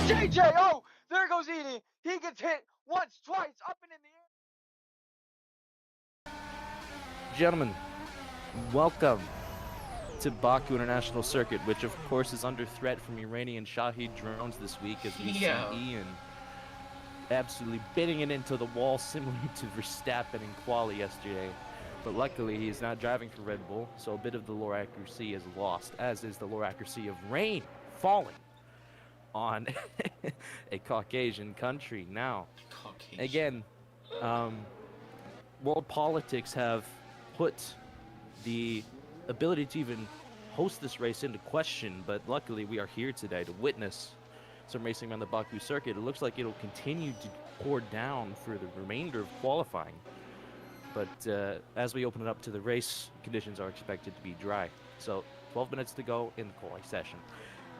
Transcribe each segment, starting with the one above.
JJ, oh, there goes Edie. He gets hit once, twice, up and in the air. Gentlemen, welcome to Baku International Circuit, which of course is under threat from Iranian Shahid drones this week as we see Ian absolutely bidding it into the wall, similar to Verstappen in quali yesterday. But luckily he is not driving for Red Bull, so a bit of the lore accuracy is lost, as is the lore accuracy of rain falling on a Caucasian country. Now, again, world politics have put the ability to even host this race into question, but luckily we are here today to witness some racing around the Baku circuit. It looks like it'll continue to pour down for the remainder of qualifying, but as we open it up to the race, conditions are expected to be dry. So 12 minutes to go in the quali session.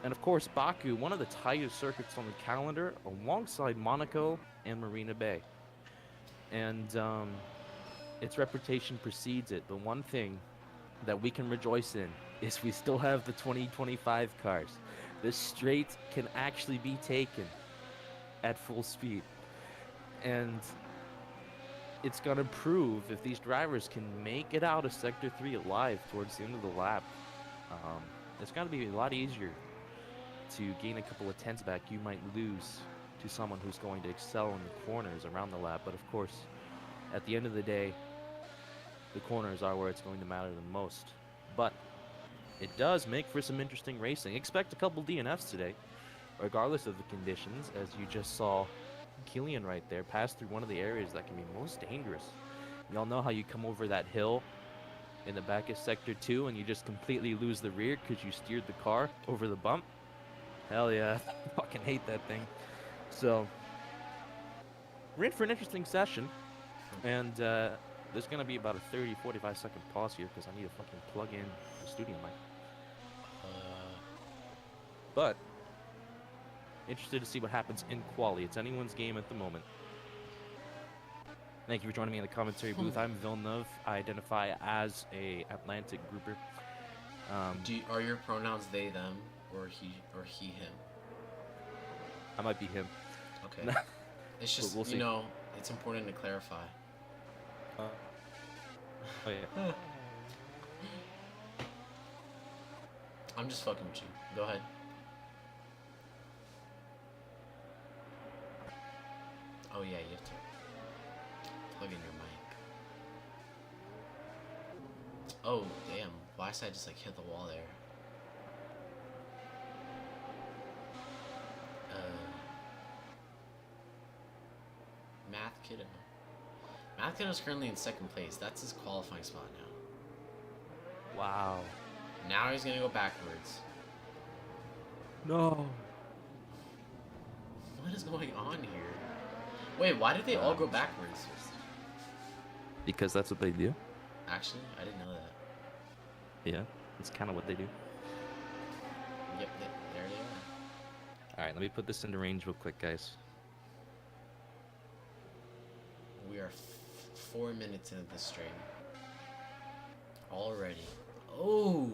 And of course, Baku, one of the tightest circuits on the calendar, alongside Monaco and Marina Bay. And its reputation precedes it. But one thing that we can rejoice in is we still have the 2025 cars. This straight can actually be taken at full speed. And it's going to prove if these drivers can make it out of Sector 3 alive towards the end of the lap. It's going to be a lot easier to gain a couple of tenths back. You might lose to someone who's going to excel in the corners around the lap. But of course, at the end of the day, the corners are where it's going to matter the most. But it does make for some interesting racing. Expect a couple DNFs today, regardless of the conditions, as you just saw Killian right there pass through one of the areas that can be most dangerous. Y'all know how you come over that hill in the back of Sector 2 and you just completely lose the rear because you steered the car over the bump? Hell yeah, I fucking hate that thing. So, we're in for an interesting session, and there's going to be about a 30-45 second pause here because I need to fucking plug in the studio mic. But, interested to see what happens in quali. It's anyone's game at the moment. Thank you for joining me in the commentary booth. I'm Villeneuve. I identify as a Atlantic grouper. Are your pronouns they, them, or he, him? I might be him. Okay. It's just, we'll you know, it's important to clarify. Oh yeah. I'm just fucking with you. Go ahead. Oh yeah, you have to plug in your mic. Oh damn, why did I just like hit the wall there? Math Kiddo is currently in second place. That's his qualifying spot now. Wow. Now he's gonna go backwards. No. What is going on here? Wait, why did they all go backwards? Because that's what they do. Actually, I didn't know that. Yeah, it's kind of what they do. Yep, there they are. Alright, let me put this into range real quick, guys. We are 4 minutes into this stream. Already. Oh!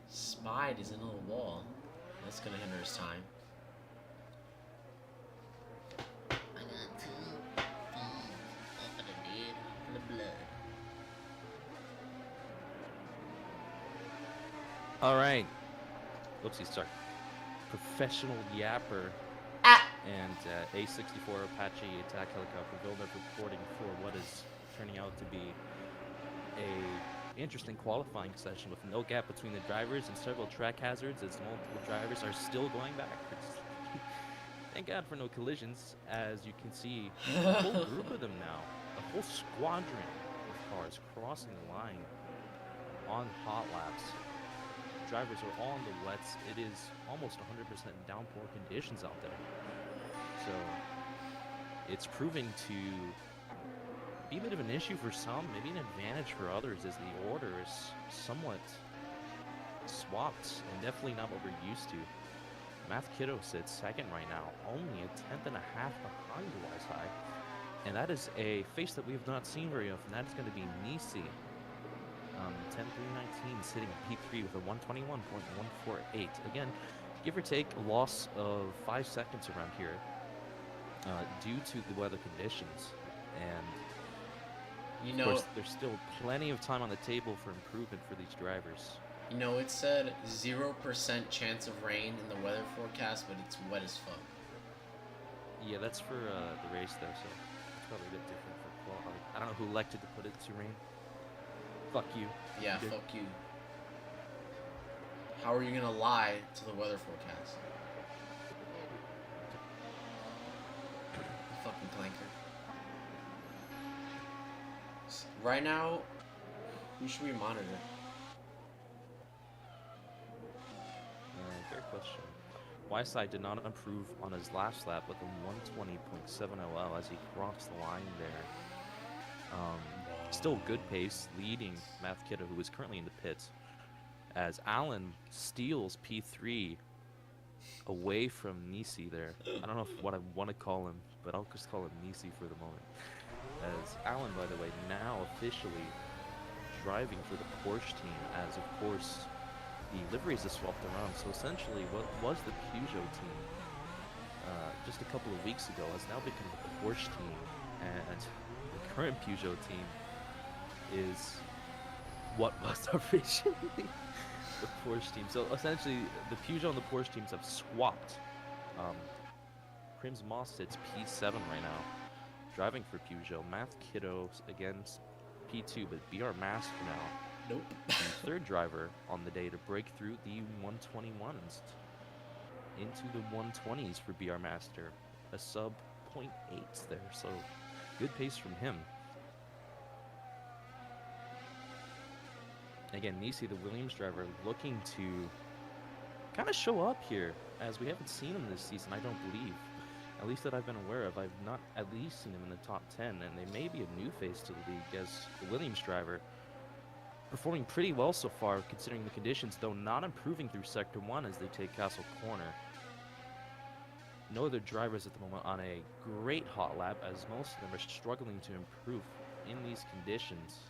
Spied is into the wall. That's gonna hinder his time. I got 2 up in the dead, in the blood. Alright. Whoopsie, sorry. Professional Yapper and A64 Apache attack helicopter Villeneuve reporting for what is turning out to be a interesting qualifying session with no gap between the drivers and several track hazards as multiple drivers are still going backwards. Thank God for no collisions, as you can see a whole group of them now, a whole squadron of cars crossing the line on hot laps. Drivers are all in the wets. It is almost 100% downpour conditions out there. So it's proving to be a bit of an issue for some, maybe an advantage for others, as the order is somewhat swapped and definitely not what we're used to. Math Kiddo sits second right now, only a tenth and a half behind YSI. And that is a face that we have not seen very often. That is going to be Nisi. 10.319 sitting P3 with a 121.148. Again, give or take a loss of 5 seconds around here due to the weather conditions. And You of know, course, there's still plenty of time on the table for improvement for these drivers. you know, it said 0% chance of rain in the weather forecast, but it's wet as fuck. Yeah, that's for the race though, so it's probably a bit different for qualifying. I don't know who elected to put it to rain. Fuck you. Yeah, Good. fuck you. How are you gonna lie to the weather forecast? You fucking clanker. Right now, who should we monitor? Fair question. YSI did not improve on his last lap with a 120.700 as he crossed the line there. Still good pace, leading Math Kiddo, who is currently in the pits, as Alan steals P3 away from Nisi there. I don't know what I want to call him, but I'll just call him Nisi for the moment. As Alan, by the way, now officially driving for the Porsche team, as of course the liveries are swapped around. So essentially what was the Peugeot team just a couple of weeks ago has now become the Porsche team, and the current Peugeot team is what was originally the Porsche team. So essentially the Peugeot and the Porsche teams have swapped. Crims Moss sits P7 right now, driving for Peugeot. Math Kiddo against P2, but BR Master now. Nope. The third driver on the day to break through the 121s into the 120s for BR Master. A sub 0.8 there, so good pace from him. Again, Nisi, the Williams driver, looking to kind of show up here, as we haven't seen him this season, I don't believe. At least that I've been aware of. I've not at least seen him in the top 10, and they may be a new face to the league, as the Williams driver performing pretty well so far considering the conditions, though not improving through Sector 1 as they take Castle Corner. No other drivers at the moment on a great hot lap, as most of them are struggling to improve in these conditions.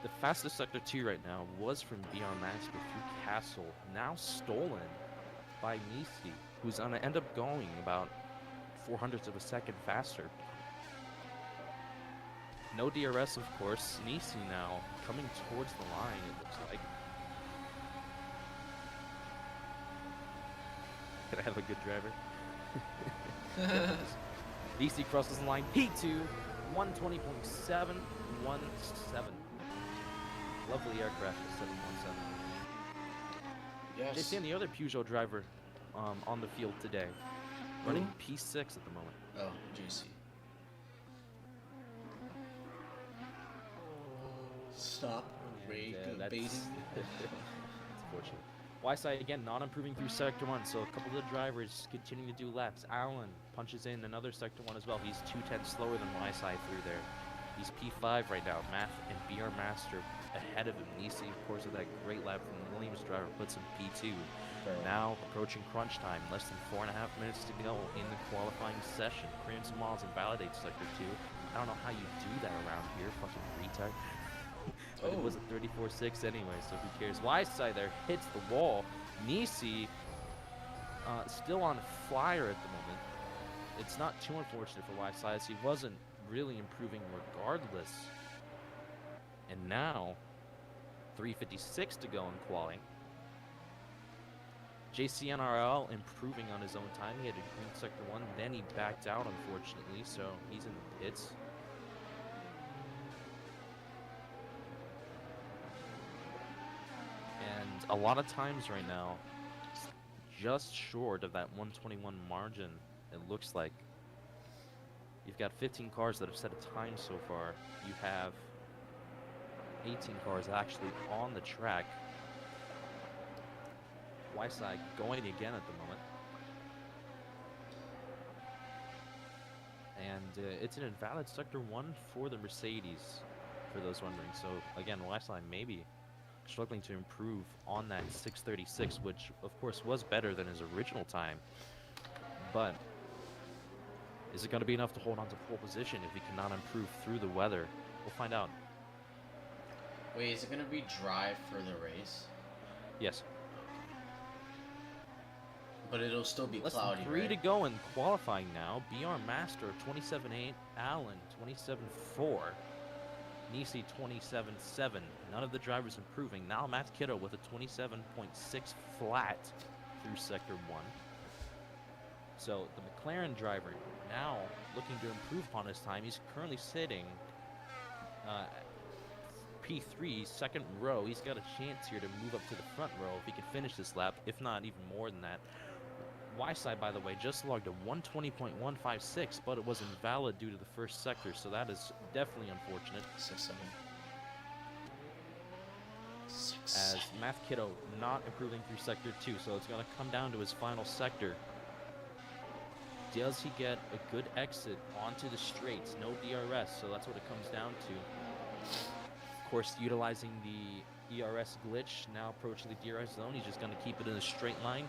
The fastest Sector 2 right now was from BR Master through Castle, now stolen by Nisi, who's going to end up going about 0.04 of a second faster. No DRS, of course. Nisi now coming towards the line, it looks like. Can I have a good driver? Nisi crosses the line. P2, 120.717. Lovely aircraft, 717. Yes. JC and the other Peugeot driver on the field today, running P6 at the moment. Oh, JC. Stop baiting. It's unfortunate. YSI again not improving through Sector 1, so a couple of the drivers continuing to do laps. Allen punches in another Sector 1 as well. He's 2/10 slower than YSI through there. He's P5 right now. Math and BR Master ahead of him. Nisi, of course, with that great lap from the Williams driver, puts him P2. Now approaching crunch time, less than 4.5 minutes to go in the qualifying session. Crimson Miles invalidates Sector 2. I don't know how you do that around here, fucking retard. But it was a 34.6 anyway, so who cares? YSI there hits the wall. Nisi still on flyer at the moment. It's not too unfortunate for YSI, as he wasn't really improving regardless. And now 3:56 to go in qualifying. JCNRL improving on his own time. He had to green Sector 1, then he backed out, unfortunately, so he's in the pits. And a lot of times right now, just short of that 121 margin, it looks like. You've got 15 cars that have set a time so far. You have 18 cars actually on the track. YSI going again at the moment. And it's an invalid Sector 1 for the Mercedes, for those wondering. So, again, Weisslein maybe struggling to improve on that 6:36, which, of course, was better than his original time. But is it going to be enough to hold on to pole position if he cannot improve through the weather? We'll find out. Wait, is it gonna be dry for the race? Yes. But it'll still be Less cloudy, than 3 right? to go in qualifying now. BR Master 27.8, Allen 27.4, Nisi 27.7. None of the drivers improving. Now Matt Kiddo with a 27.6 flat through Sector 1. So the McLaren driver now looking to improve upon his time. He's currently sitting P3, second row. He's got a chance here to move up to the front row if he can finish this lap, if not even more than that. Y-side, by the way, just logged a 120.156, but it was invalid due to the first sector, so that is definitely unfortunate. 6-7. As Math Kiddo not improving through Sector 2, so it's going to come down to his final sector. Does he get a good exit onto the straights? No DRS, so that's what it comes down to. Of course, utilizing the ERS glitch, now approaching the DRS zone. He's just going to keep it in a straight line.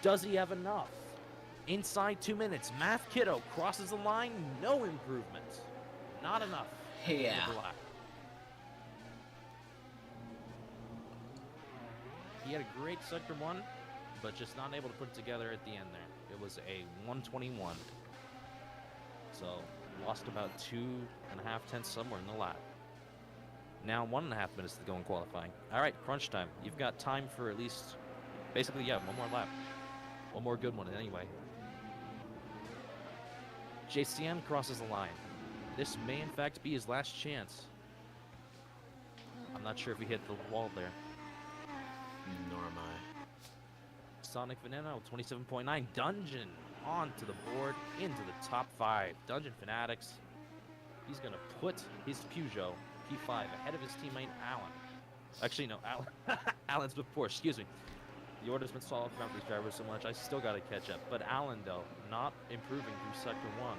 Does he have enough? Inside 2 minutes, Math Kiddo crosses the line. No improvement. Not enough. Yeah. He had a great Sector 1, but just not able to put it together at the end there. It was a 121. So, lost about 2.5 tenths somewhere in the lap. Now 1.5 minutes to go in qualifying. All right, crunch time. You've got time for at least, basically, yeah, one more lap. One more good one anyway. JCN crosses the line. This may in fact be his last chance. I'm not sure if he hit the wall there. Nor am I. Sonic Veneno, 27.9. Dungeon onto the board, into the top 5. Dungeon Fanatics. He's going to put his Peugeot P5 ahead of his teammate Alan. Actually, no, Alan. Alan's before, excuse me. The order's been solid about these drivers so much, I still got to catch up. But Alan, though, not improving through Sector 1.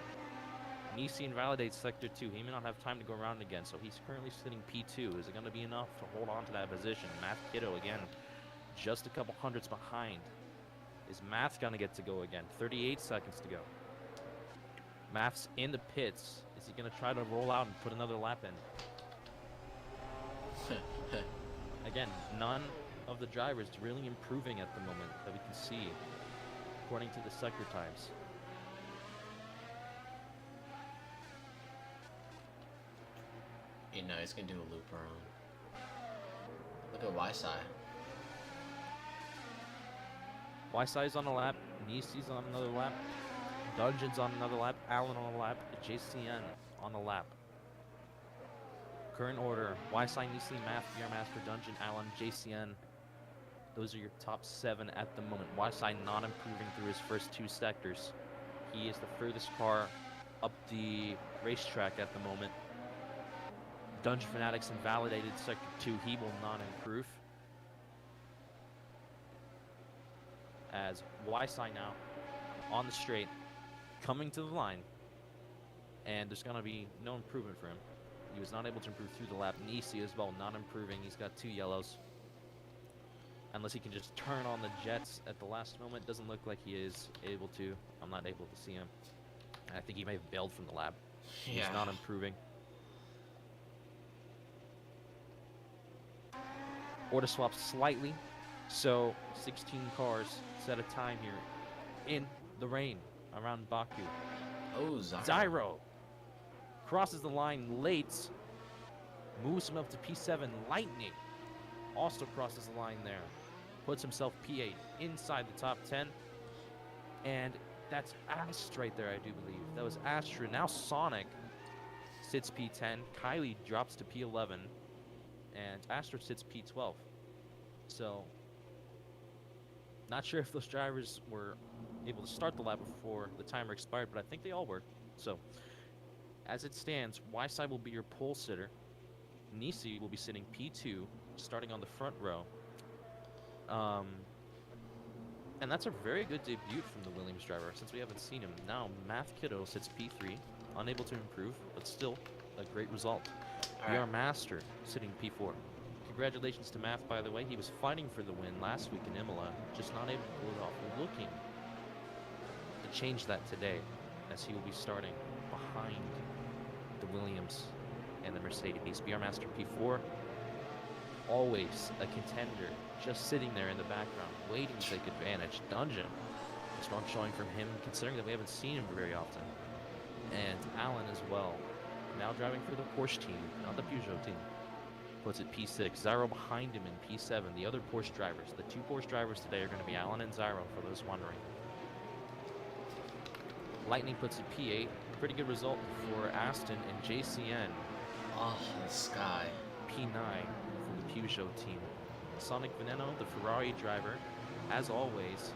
Nisi invalidates Sector 2. He may not have time to go around again, so he's currently sitting P2. Is it going to be enough to hold on to that position? Math Kiddo, again, just a couple hundreds behind. Is Math going to get to go again? 38 seconds to go. Math's in the pits. Is he going to try to roll out and put another lap in? Again, none of the drivers really improving at the moment that we can see, according to the sector times. You know, he's gonna do a loop around. Look at Y-side. Y-side's on a lap, Nisi's on another lap, Dungeon's on another lap, Allen on a lap, JCN on a lap. Current order: Y-side, Nisi, Math, VR Master, Dungeon, Allen, JCN. Those are your top 7 at the moment. Y-side not improving through his first 2 sectors. He is the furthest car up the racetrack at the moment. Dungeon Fanatics invalidated Sector 2. He will not improve. As Y-side now on the straight, coming to the line. And there's going to be no improvement for him. He was not able to improve through the lap. Nisi as well, not improving. He's got 2 yellows. Unless he can just turn on the jets at the last moment. Doesn't look like he is able to. I'm not able to see him. I think he may have bailed from the lap. Yeah. He's not improving. Order swap slightly. So 16 cars set a time here in the rain around Baku. Oh, Zyro. Zyro crosses the line late. Moves him up to P7. Lightning also crosses the line there. Puts himself P8 inside the top 10. And that's Ast right there, I do believe. That was Astra. Now Sonic sits P10. Kylie drops to P11. And Astra sits P12. So, not sure if those drivers were able to start the lap before the timer expired, but I think they all were. So, as it stands, Y-side will be your pole sitter. Nisi will be sitting P2, starting on the front row. And that's a very good debut from the Williams driver, since we haven't seen him. Now, Math Kiddo sits P3. unable to improve, but still a great result. All BR right. Master sitting P4. Congratulations to Math, by the way. He was fighting for the win last week in Imola, just not able to pull it off. Looking to change that today, as he will be starting behind the Williams and the Mercedes. BR Master P4, always a contender, just sitting there in the background, waiting to take advantage. Dungeon, a strong showing from him, considering that we haven't seen him very often. And Alan as well, now driving for the Porsche team, not the Peugeot team. Puts it P6. Zyro behind him in P7. The other Porsche drivers, the two Porsche drivers today are going to be Alan and Zyro, for those wondering. Lightning puts it P8. Pretty good result for Aston and JCN. Oh, the sky. P9 for the Peugeot team. Sonic Veneno, the Ferrari driver, as always,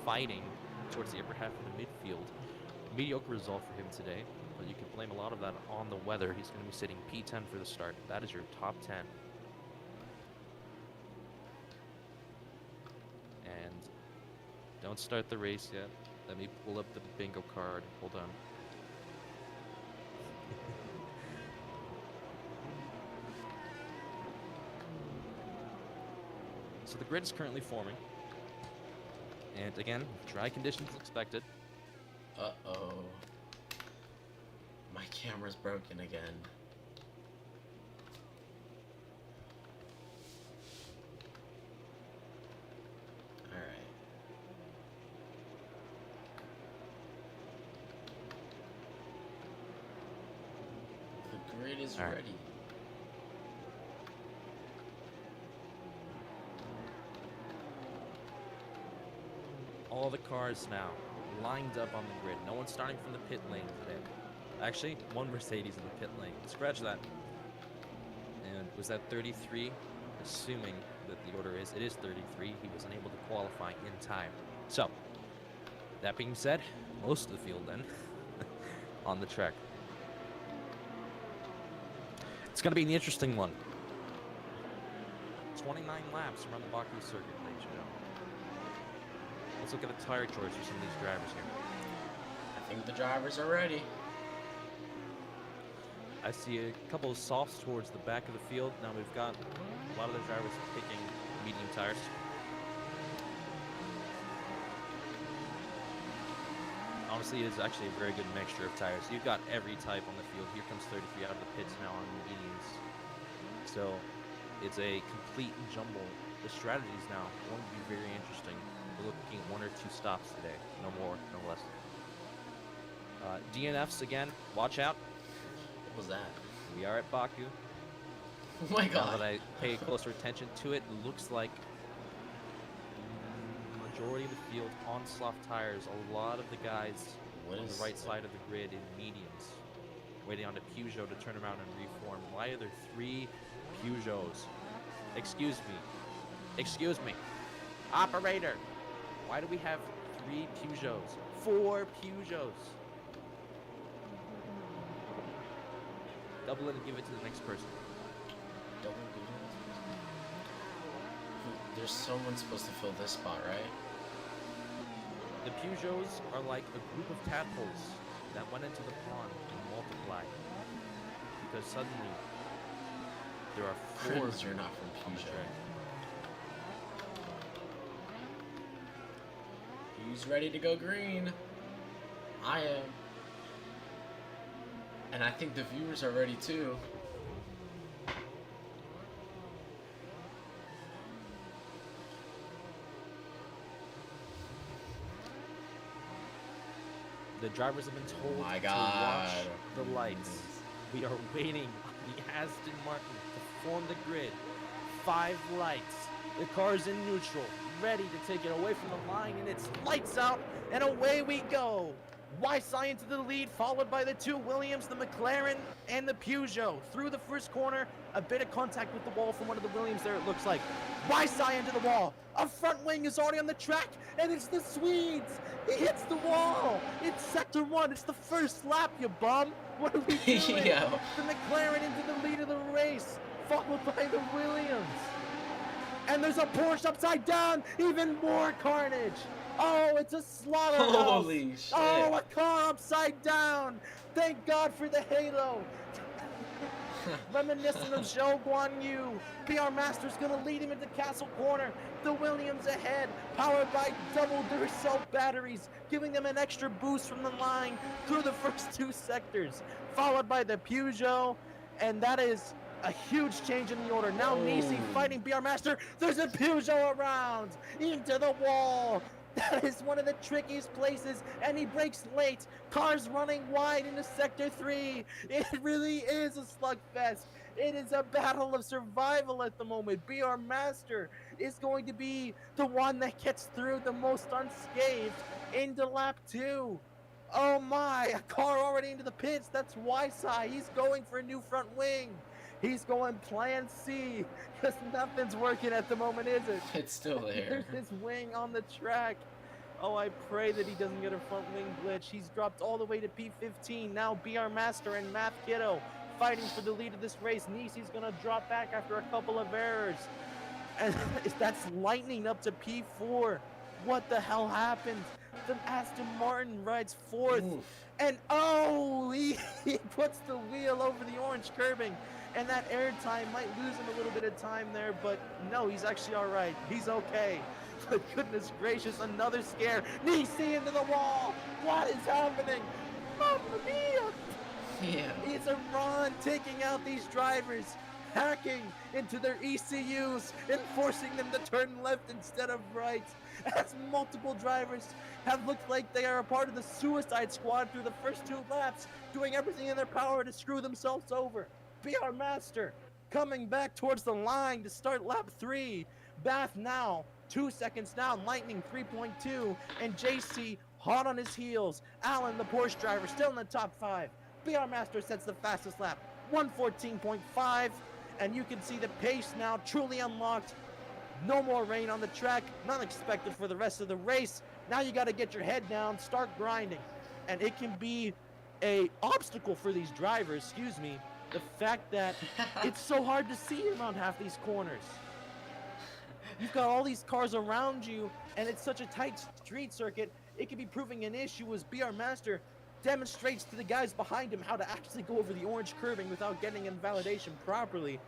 fighting towards the upper half of the midfield. Mediocre result for him today, but you can blame a lot of that on the weather. He's going to be sitting P10 for the start. That is your top 10. And don't start the race yet. Let me pull up the bingo card. Hold on. So the grid is currently forming. And again, dry conditions expected. Uh-oh. My camera's broken again. Alright. The grid is All right. ready. All the cars now lined up on the grid. No one's starting from the pit lane today. Actually, one Mercedes in the pit lane. Scratch that. And was that 33? Assuming that the order is, it is 33. He was unable to qualify in time. So, that being said, most of the field then on the track. It's going to be an interesting one. 29 laps around the Baku circuit, ladies and gentlemen. Let's look at the tire choice for some of these drivers here. I think the drivers are ready. I see a couple of softs towards the back of the field. Now we've got a lot of the drivers picking medium tires. Honestly, it is actually a very good mixture of tires. You've got every type on the field. Here comes 33 out of the pits now on mediums. So it's a complete jumble. The strategies now going to be very interesting. We're looking at one or two stops today. No more, no less. DNFs again. Watch out. What was that? We are at Baku. Oh my Now that god. I pay closer attention to it, looks like majority of the field on soft tires. A lot of the guys What on is the right side of the grid in mediums, waiting on a Peugeot to turn around and reform. Why are there 3 Peugeots? Excuse me. Excuse me. Operator! Why do we have 3 Peugeots? 4 Peugeots! Double it and give it to the next person. Double digits? There's someone supposed to fill this spot, right? The Peugeots are like a group of tadpoles that went into the pond and multiplied. Because suddenly, there are 4 Friends, you're not from on the Peugeot. track. Who's ready to go green? I am. And I think the viewers are ready too. The drivers have been told My to God. watch the lights. We are waiting on the Aston Martin to form the grid. 5 lights. The car's in neutral, ready to take it away from the line, and it's lights out, and away we go. YSI into the lead, followed by the 2 Williams, the McLaren, and the Peugeot. Through the first corner, a bit of contact with the wall from one of the Williams there, it looks like. YSI into the wall. A front wing is already on the track, and it's the Swedes. He hits the wall. It's sector 1. It's the first lap, you bum. What are we doing? Yo. The McLaren into the lead of the race, followed by the Williams. And there's a Porsche upside down. Even more carnage. Oh, it's a slaughterhouse. Holy shit. Oh, a car upside down. Thank God for the halo. Reminiscent of Zhou Guan Yu. BR Master's gonna lead him into Castle Corner. The Williams ahead, powered by double Duracell batteries, giving them an extra boost from the line through the first two sectors, followed by the Peugeot, and that is a huge change in the order. Now Nisi fighting BR Master. There's a Peugeot around into the wall. That is one of the trickiest places, and he breaks late. Cars running wide into Sector 3. It really is a slugfest. It is a battle of survival at the moment. BR Master is going to be the one that gets through the most unscathed into lap 2. Oh my, a car already into the pits. That's Ysai. He's going for a new front wing. He's going plan C, because nothing's working at the moment, is it? It's still there. There's his wing on the track. Oh, I pray that he doesn't get a front wing glitch. He's dropped all the way to P15. Now BR Master and Math Kiddo fighting for the lead of this race. Nisi's going to drop back after a couple of errors. And that's lightning up to P4. What the hell happened? The Aston Martin rides fourth. Oof. And oh, he puts the wheel over the orange curbing. And that air time might lose him a little bit of time there, but no, he's actually all right. He's okay. But goodness gracious, another scare. Nisi into the wall. What is happening? Mamma mia! Yeah. It's a run taking out these drivers, hacking into their ECUs and forcing them to turn left instead of right. As multiple drivers have looked like they are a part of the Suicide Squad through the first 2 laps, doing everything in their power to screw themselves over. BR Master coming back towards the line to start lap 3. Bath now 2 seconds down, Lightning 3.2, and JC hot on his heels. Allen, the Porsche driver, still in the top 5. BR Master sets the fastest lap, 1:14.5, and you can see the pace now truly unlocked. No more rain on the track, none expected for the rest of the race. Now you got to get your head down, start grinding, and it can be a obstacle for these drivers, the fact that it's so hard to see around half these corners. You've got all these cars around you, and it's such a tight street circuit, it could be proving an issue as BR Master demonstrates to the guys behind him how to actually go over the orange curving without getting invalidation properly.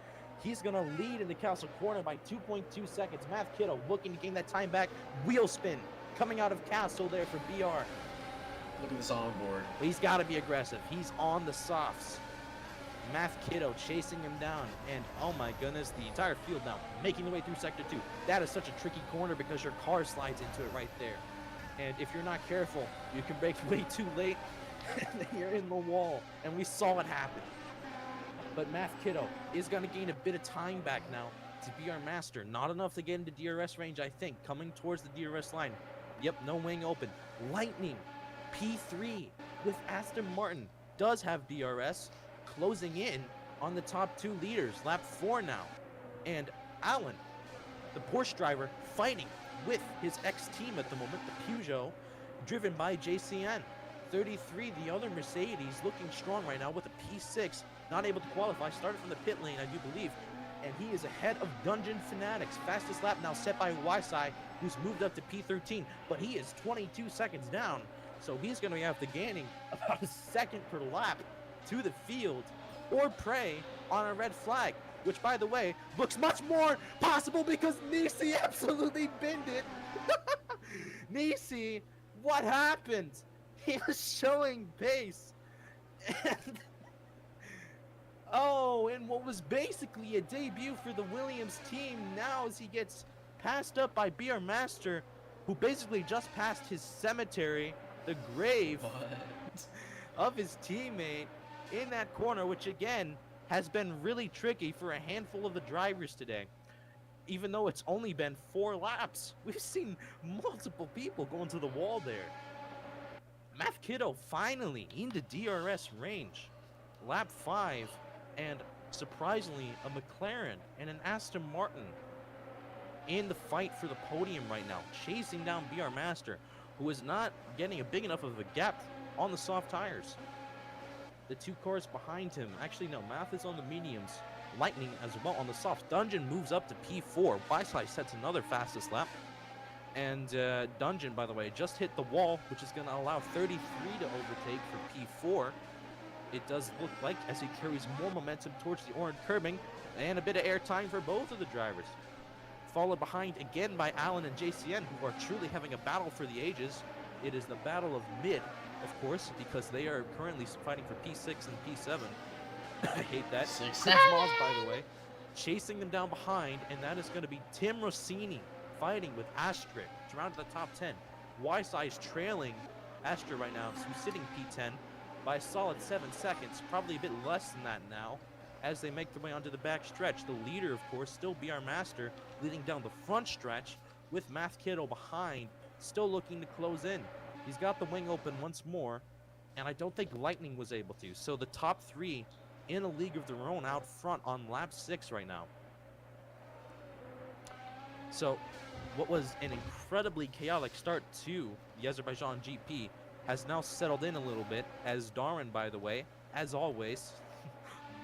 He's going to lead into Castle Corner by 2.2 seconds. Math Kiddo looking to gain that time back. Wheel spin coming out of Castle there for BR. Look at this onboard. He's got to be aggressive. He's on the softs. Math Kiddo chasing him down, and oh my goodness, the entire field now making the way through Sector 2. That is such a tricky corner because your car slides into it right there. And if you're not careful, you can brake way too late, and then you're in the wall. And we saw it happen. But Math Kiddo is going to gain a bit of time back now to BR Master. Not enough to get into DRS range, I think. Coming towards the DRS line. Yep, no wing open. Lightning, P3 with Aston Martin. Does have DRS. Closing in on the top 2 leaders. Lap 4 now. And Allen, the Porsche driver, fighting with his ex-team at the moment, the Peugeot, driven by JCN. 33, the other Mercedes, looking strong right now with a P6. Not able to qualify. Started from the pit lane, I do believe. And he is ahead of Dungeon Fanatics. Fastest lap now set by Ysai, who's moved up to P13. But he is 22 seconds down. So he's going to have to gaining about a second per lap to the field or Prey on a red flag, which by the way looks much more possible because Nisi absolutely binned it. Nisi, what happened? He was showing pace and oh, and what was basically a debut for the Williams team now as he gets passed up by BR Master, who basically just passed his cemetery, the grave of his teammate in that corner, which again has been really tricky for a handful of the drivers today. Even though it's only been 4 laps, we've seen multiple people going to the wall there. Math Kiddo finally into DRS range. Lap 5, and surprisingly a McLaren and an Aston Martin in the fight for the podium right now, chasing down BR Master, who is not getting a big enough of a gap on the soft tires. The 2 cars behind him, actually no, Math is on the mediums, Lightning as well on the soft. Dungeon moves up to P4. Byside sets another fastest lap. And Dungeon, by the way, just hit the wall, which is going to allow 33 to overtake for P4. It does look like as he carries more momentum towards the orange curbing, and a bit of air time for both of the drivers. Followed behind again by Allen and JCN, who are truly having a battle for the ages. It is the battle of mid, of course, because they are currently fighting for P6 and P7. I hate that. Chris Moss, by the way, chasing them down behind, and that is going to be Tim Rossini fighting with Astric, around to the top 10. YSI is trailing Astra right now, who's sitting P10 by a solid 7 seconds, probably a bit less than that now, as they make their way onto the back stretch. The leader, of course, still BR Master, leading down the front stretch with Math Kiddo behind, still looking to close in. He's got the wing open once more, and I don't think Lightning was able to. So the top 3 in a league of their own out front on lap 6 right now. So what was an incredibly chaotic start to the Azerbaijan GP has now settled in a little bit, as Darwin, by the way, as always,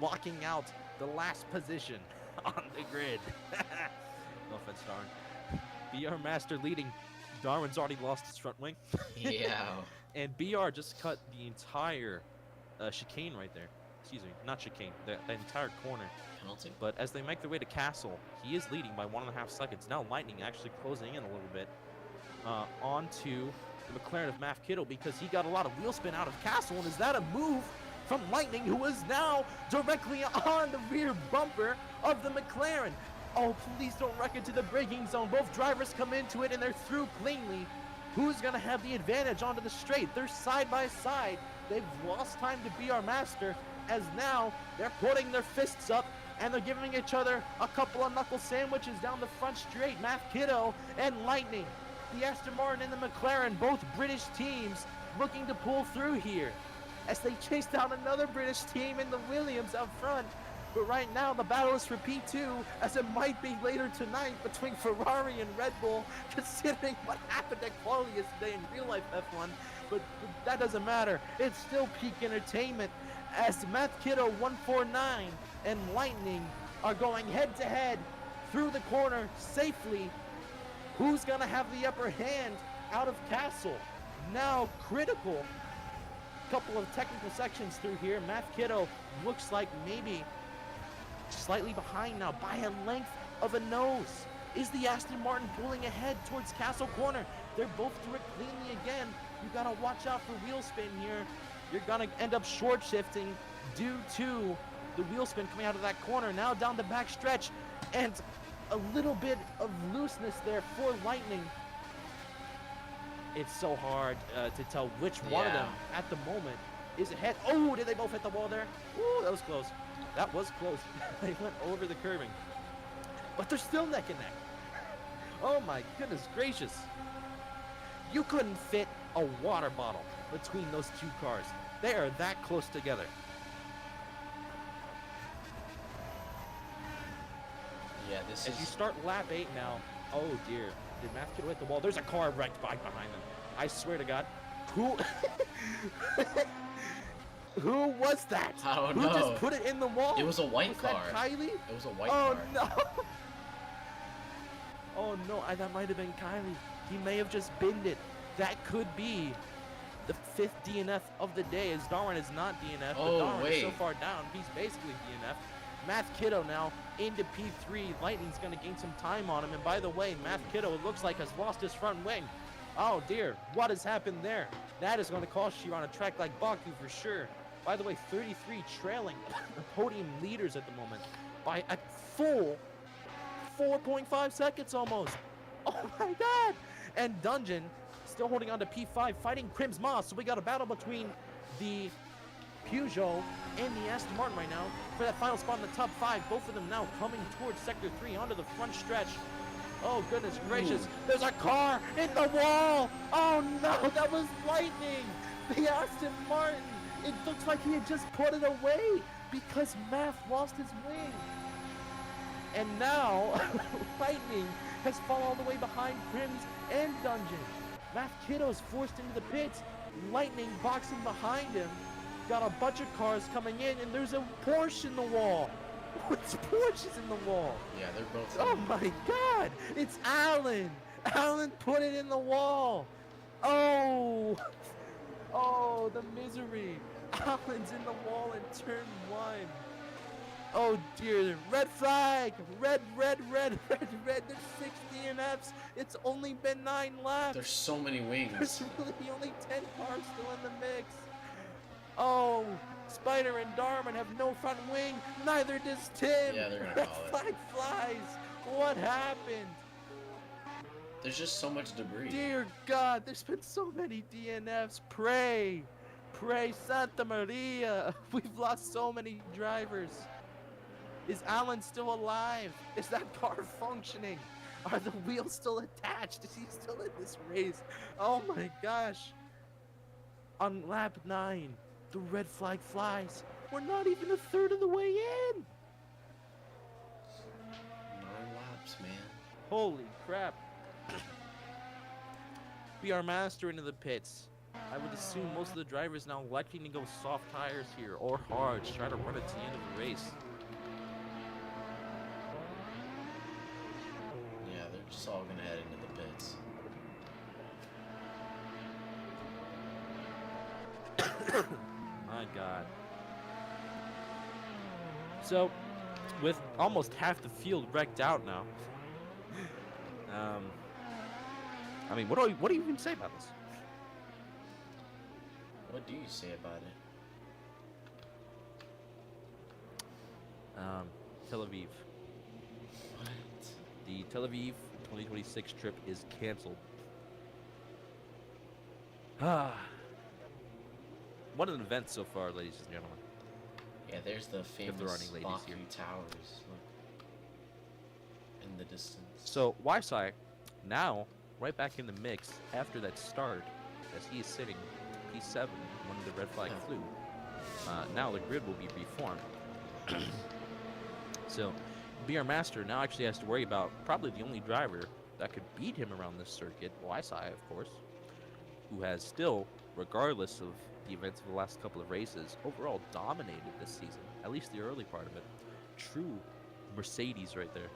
blocking out the last position on the grid. No offense, Darwin. BR Master leading. Darwin's already lost his front wing. Yeah. And BR just cut the entire chicane right there. Excuse me, not chicane, the entire corner. Penalty? But as they make their way to Castle, he is leading by 1.5 seconds. Now Lightning actually closing in a little bit onto the McLaren of Math Kittle, because he got a lot of wheel spin out of Castle. And is that a move from Lightning, who is now directly on the rear bumper of the McLaren? Oh, please don't wreck it to the braking zone. Both drivers come into it and they're through cleanly. Who's going to have the advantage onto the straight? They're side by side. They've lost time to BR Master, as now they're putting their fists up and they're giving each other a couple of knuckle sandwiches down the front straight. Math Kiddo and Lightning, the Aston Martin and the McLaren, both British teams looking to pull through here as they chase down another British team in the Williams up front. But right now the battle is for P2, as it might be later tonight between Ferrari and Red Bull, considering what happened at quali yesterday in real life F1. But that doesn't matter. It's still peak entertainment, as Math Kiddo 149 and Lightning are going head to head through the corner safely. Who's gonna have the upper hand out of Castle? Now critical. Couple of technical sections through here. Math Kiddo looks like maybe slightly behind now by a length of a nose. Is the Aston Martin pulling ahead towards Castle Corner? They're both through it cleanly again. You gotta watch out for wheel spin here. You're gonna end up short shifting due to the wheel spin coming out of that corner. Now down the back stretch, and a little bit of looseness there for Lightning. It's so hard to tell which one of them at the moment is ahead. Oh, did they both hit the wall there? Ooh, that was close. That was close. They went over the curbing. But they're still neck and neck. Oh my goodness gracious. You couldn't fit a water bottle between those two cars. They are that close together. Yeah, this As is... you start lap 8 now, oh dear. Did Math Kiddo hit the wall? There's a car right behind them. I swear to God. Who... Who was that? I don't Who know. just put it in the wall? It was a white was car. That Kylie? It was a white car. Oh no! Oh no, that might have been Kylie. He may have just binned it. That could be the 5th DNF of the day, as Darwin is not DNF, but Darwin is so far down, he's basically DNF. Math Kiddo now into P3. Lightning's going to gain some time on him. And by the way, Math Kiddo, it looks like, has lost his front wing. Oh dear, what has happened there? That is going to cost you on a track like Baku for sure. By the way, 33 trailing the podium leaders at the moment by a full 4.5 seconds almost. Oh my God. And Dungeon still holding on to P5, fighting Crims Moss. So we got a battle between the Peugeot and the Aston Martin right now for that final spot in the top 5. Both of them now coming towards Sector 3 onto the front stretch. Oh, goodness gracious. Ooh. There's a car in the wall. Oh, no, that was Lightning. The Aston Martin. It looks like he had just put it away because Math lost his wing. And now, Lightning has fallen all the way behind Crims and Dungeon. Math Kiddo's forced into the pits. Lightning boxing behind him. Got a bunch of cars coming in, and there's a Porsche in the wall. Which Porsche is in the wall? Yeah, they're both. Oh my God! It's Alan! Alan put it in the wall. Oh, oh, the misery. Alan's in the wall in turn 1. Oh dear, red flag! Red, red, red, red, red. There's 6 DNFs. It's only been 9 laps. There's so many There's wings. really only 10 cars still in the mix. Oh, Spider and Darman have no front wing. Neither does Tim. Yeah, they're gonna Red call it. flag flies. What happened? There's just so much debris. Dear God, there's been so many DNFs. Pray, pray, Santa Maria. We've lost so many drivers. Is Alan still alive? Is that car functioning? Are the wheels still attached? Is he still in this race? Oh my gosh. On lap 9, the red flag flies. We're not even a third of the way in. 9 laps, man. Holy crap. BR Master into the pits. I would assume most of the drivers now electing to go soft tires here or hard to try to run it to the end of the race. Yeah, they're just all gonna head into the pits. My God. So, with almost half the field wrecked out now, I mean, what do you even say about this? What do you say about it? Tel Aviv. What? The Tel Aviv 2026 trip is canceled. What an event so far, ladies and gentlemen. Yeah, there's the If there are famous any ladies Baku here. Towers. Look. In the distance. So, Ysai, now, right back in the mix after that start, as he is sitting P7 when the red flag flew. Now the grid will be reformed. So, BR Master now actually has to worry about probably the only driver that could beat him around this circuit, Ysai, of course, who has still, regardless of the events of the last couple of races, overall dominated this season, at least the early part of it. True Mercedes right there.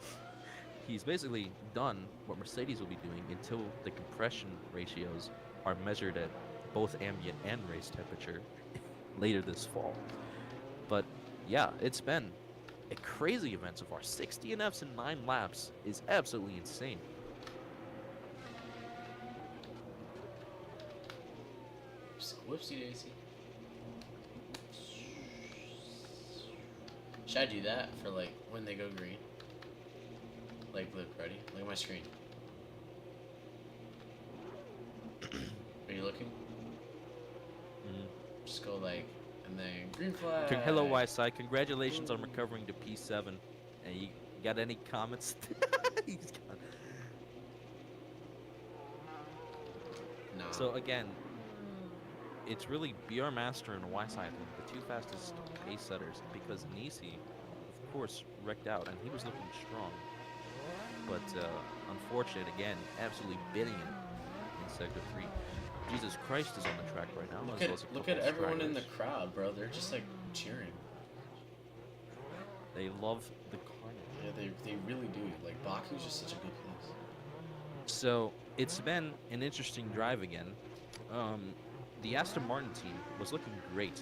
He's basically done what Mercedes will be doing until the compression ratios are measured at both ambient and race temperature later this fall. But yeah, it's been a crazy event so far. 6 DNFs in 9 laps is absolutely insane. Whoopsie daisy. Should I do that for like when they go green? Like, look, ready? Look at my screen. Are you looking? Just go like, and then green flag. Hello, Ysai. Congratulations on recovering to P7. And you got any comments? He's gone. Nah. So again, it's really BR Master and Ysai, I think, the two fastest pace setters, because Nisi, of course, wrecked out, and he was looking strong. But unfortunate, again, absolutely bidding it in Sector 3. Jesus Christ is on the track right now. Look at everyone in the crowd, bro. They're just like cheering. They love the carnage. Yeah, they really do. Like, Baku's just such a good place. So it's been an interesting drive again. The Aston Martin team was looking great.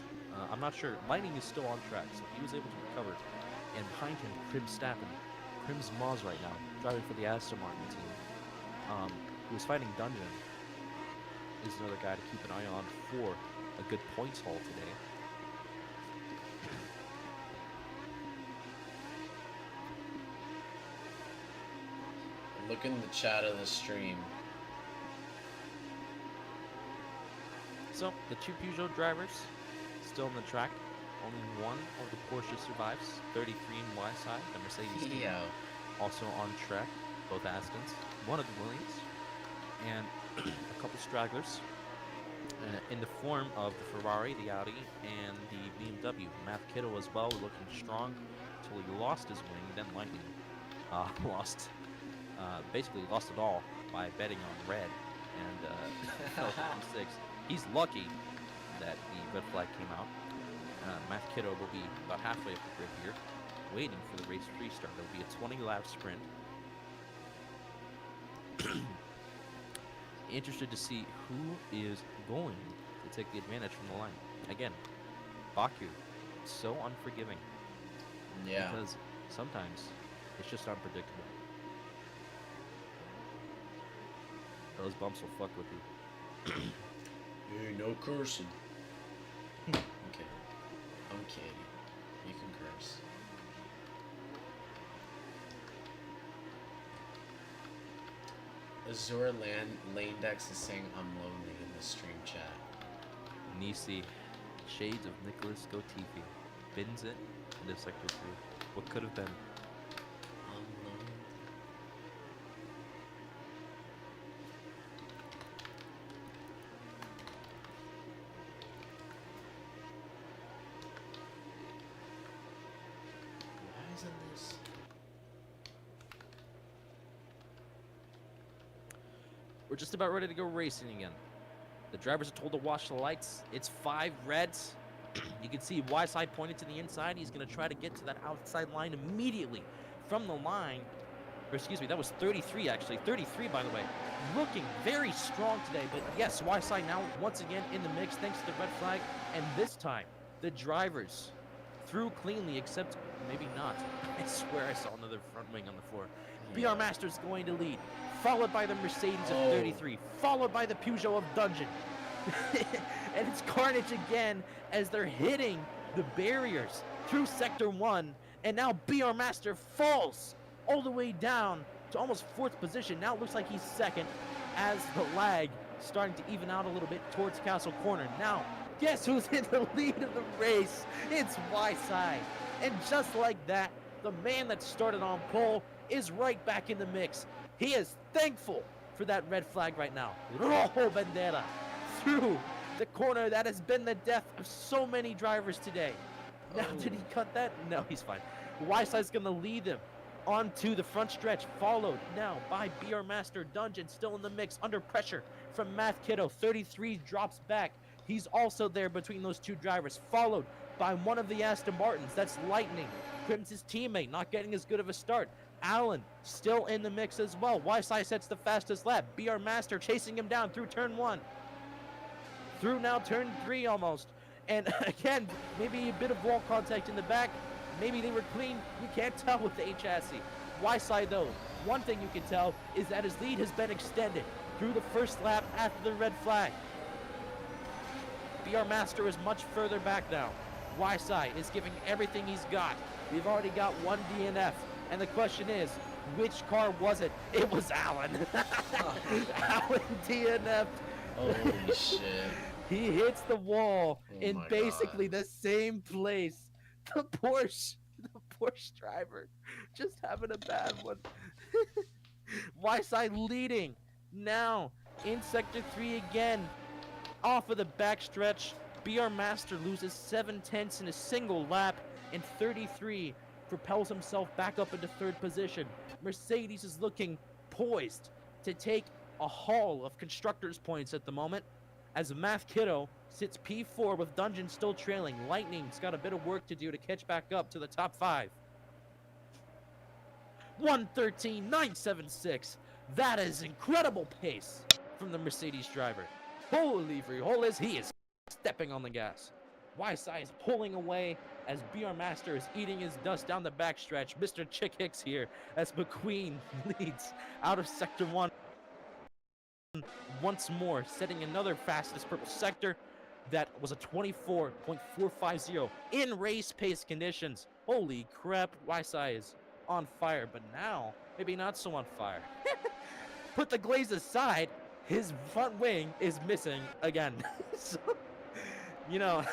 I'm not sure. Lightning is still on track, so he was able to recover. And behind him, Krim Stappen. Krim's Moz right now, driving for the Aston Martin team. Who is fighting Dungeon. Is another guy to keep an eye on for a good points haul today. Look in the chat of the stream. So, the two Peugeot drivers still on the track. Only one of the Porsche survives. 33 in Y-side, the Mercedes team. Yeah. Also on track, both Astons. One of the Williams. And a couple stragglers. In the form of the Ferrari, the Audi, and the BMW. Matt Kittle as well, looking strong until he lost his wing. Then Lightning basically lost it all by betting on red. And fell to 6. He's lucky that the red flag came out. Matt Kittle will be about halfway up the grid here, waiting for the race restart. It'll be a 20-lap sprint. Interested to see who is going to take the advantage from the line. Again, Baku, so unforgiving. Yeah. Because sometimes it's just unpredictable. Those bumps will fuck with you. Hey, no cursing. Okay. I'm kidding. You can curse. Azure Lanedex is saying I'm lonely in the stream chat. Nisi, shades of Nicholas Gotifi, bins it into Sector 3. What could have been? I'm lonely. Why isn't this? We're just about ready to go racing again. The drivers are told to watch the lights. It's 5 reds. You can see Yside pointed to the inside. He's going to try to get to that outside line immediately from the line. Or excuse me, that was 33 actually. 33, by the way. Looking very strong today. But yes, Yside now once again in the mix thanks to the red flag. And this time, the drivers through cleanly, except maybe not. I swear I saw another front wing on the floor. Yeah. BR Master's going to lead, followed by the Mercedes of 33, followed by the Peugeot of Dungeon. And it's carnage again as they're hitting the barriers through Sector 1. And now BR Master falls all the way down to almost 4th position. Now it looks like he's 2nd as the lag starting to even out a little bit towards Castle Corner. Now, guess who's in the lead of the race? It's Yside. And just like that, the man that started on pole is right back in the mix. He is thankful for that red flag right now. Rojo Bandera through the corner that has been the death of so many drivers today. Now, did he cut that? No, he's fine. Yside's going to lead them onto the front stretch, followed now by BR Master Dungeon, still in the mix, under pressure from Math Kiddo. 33 drops back. He's also there between those two drivers, followed by one of the Aston Martins. That's Lightning. Crimson's teammate, not getting as good of a start. Allen still in the mix as well. Yside sets the fastest lap. BR Master chasing him down through turn 1. Through now turn 3 almost. And again, maybe a bit of wall contact in the back. Maybe they were clean. You can't tell with the chassis. Yside though, one thing you can tell is that his lead has been extended through the first lap after the red flag. BR Master is much further back now. Yside is giving everything he's got. We've already got one DNF. And the question is, which car was it? It was Allen. Allen DNF'd. Holy shit. He hits the wall in my basically God. the same place. The Porsche driver just having a bad one. Yside leading now in Sector 3 again. Off of the backstretch, BR Master loses 7/10 in a single lap, and 33 propels himself back up into 3rd position. Mercedes is looking poised to take a haul of constructors' points at the moment, as Math Kiddo sits P4 with Dungeon still trailing. Lightning's got a bit of work to do to catch back up to the top 5. 1:13.976. That is incredible pace from the Mercedes driver. Holy frijoles, he is stepping on the gas. Yside is pulling away as BR Master is eating his dust down the backstretch. Mr. Chick Hicks here as McQueen leads out of Sector 1 once more, setting another fastest purple sector. That was a 24.450 in race pace conditions. Holy crap, Yside is on fire, but now maybe not so on fire. Put the glaze aside, his front wing is missing again. So, you know,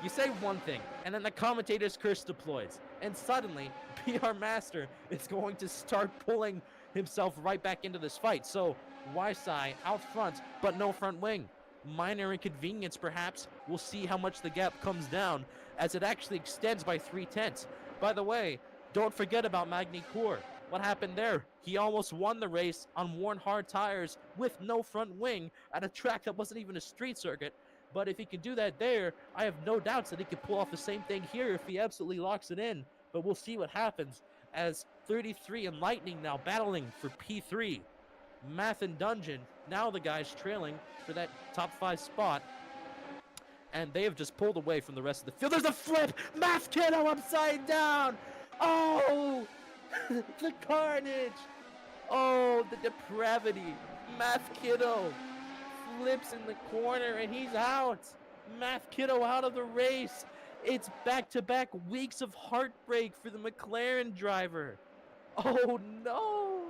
you say one thing, and then the commentator's curse deploys, and suddenly BR Master is going to start pulling himself right back into this fight. So Yside out front, but no front wing. Minor inconvenience perhaps. We'll see how much the gap comes down as it actually extends by 3/10. By the way, don't forget about Magny Cour. What happened there? He almost won the race on worn hard tires with no front wing at a track that wasn't even a street circuit. But if he can do that there, I have no doubts that he could pull off the same thing here if he absolutely locks it in. But we'll see what happens as 33 and Lightning now battling for P3. Math and Dungeon, now the guys trailing for that top 5 spot. And they have just pulled away from the rest of the field. There's a flip! Math Kiddo upside down! Oh! The carnage! Oh, the depravity. Math Kiddo flips in the corner and he's out. Math Kiddo out of the race. It's back-to-back weeks of heartbreak for the McLaren driver. Oh no!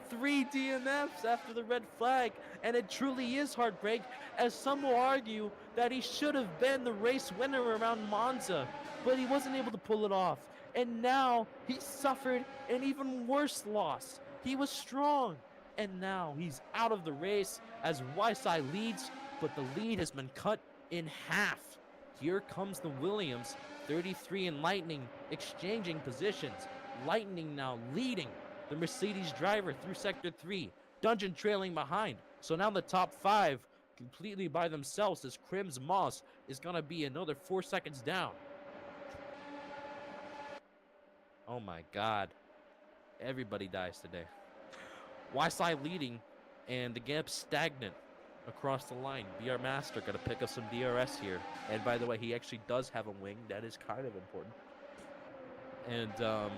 3 DNFs after the red flag, and it truly is heartbreak, as some will argue that he should have been the race winner around Monza, but he wasn't able to pull it off. And now he suffered an even worse loss. He was strong, and now he's out of the race as Ysai leads, but the lead has been cut in half. Here comes the Williams, 33 and Lightning exchanging positions. Lightning now leading the Mercedes driver through Sector 3. Dungeon trailing behind. So now the top 5 completely by themselves as Crims Moss is going to be another 4 seconds down. Oh my god. Everybody dies today. Ysai leading and the gap stagnant across the line. BR Master got to pick up some DRS here. And by the way, he actually does have a wing. That is kind of important. And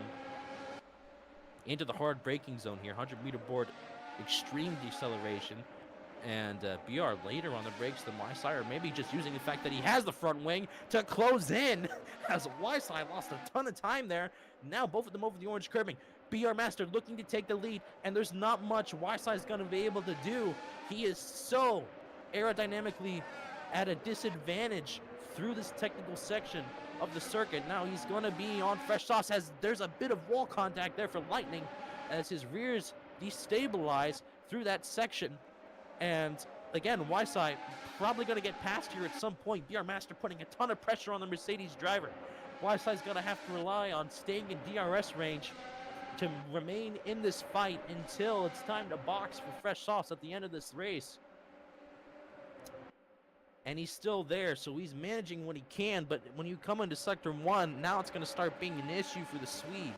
into the hard braking zone here. 100-meter board, extreme deceleration. And BR later on the brakes than Ysai, or maybe just using the fact that he has the front wing to close in, as Ysai lost a ton of time there. Now both of them over the orange curbing. BR Master looking to take the lead, and there's not much Ysai is going to be able to do. He is so aerodynamically at a disadvantage through this technical section of the circuit. Now he's going to be on fresh sauce, as there's a bit of wall contact there for Lightning as his rears destabilize through that section. And again, Ysai probably going to get past here at some point. BR Master putting a ton of pressure on the Mercedes driver. Ysai's going to have to rely on staying in DRS range to remain in this fight until it's time to box for fresh sauce at the end of this race. And he's still there, so he's managing what he can, but when you come into Sector 1, now it's going to start being an issue for the Swede.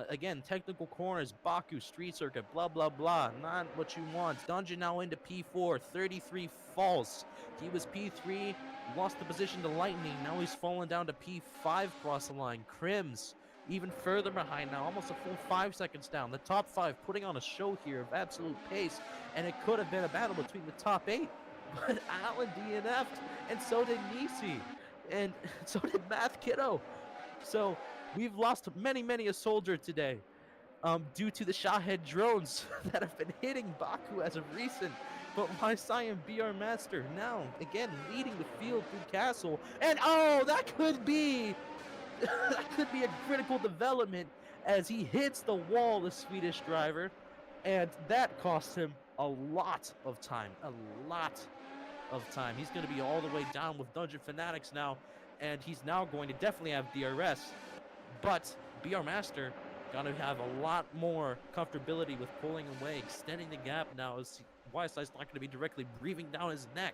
Again, technical corners, Baku, street circuit, blah, blah, blah. Not what you want. Dungeon now into P4, 33 false. He was P3, lost the position to Lightning. Now he's fallen down to P5 cross the line. Crims, even further behind now, almost a full 5 seconds down. The top 5 putting on a show here of absolute pace, and it could have been a battle between the top 8. But Alan DNF'd, and so did Nisi, and so did Math Kiddo. So we've lost many a soldier today due to the Shahed drones that have been hitting Baku as of recent. But Ysai and BR Master now, again, leading the field through Castle. And oh, that could be a critical development as he hits the wall, the Swedish driver. And that cost him a lot of time, He's going to be all the way down with Dungeon Fanatics now, and he's now going to definitely have DRS, but BR Master going to have a lot more comfortability with pulling away, extending the gap now, as Ysai's not going to be directly breathing down his neck.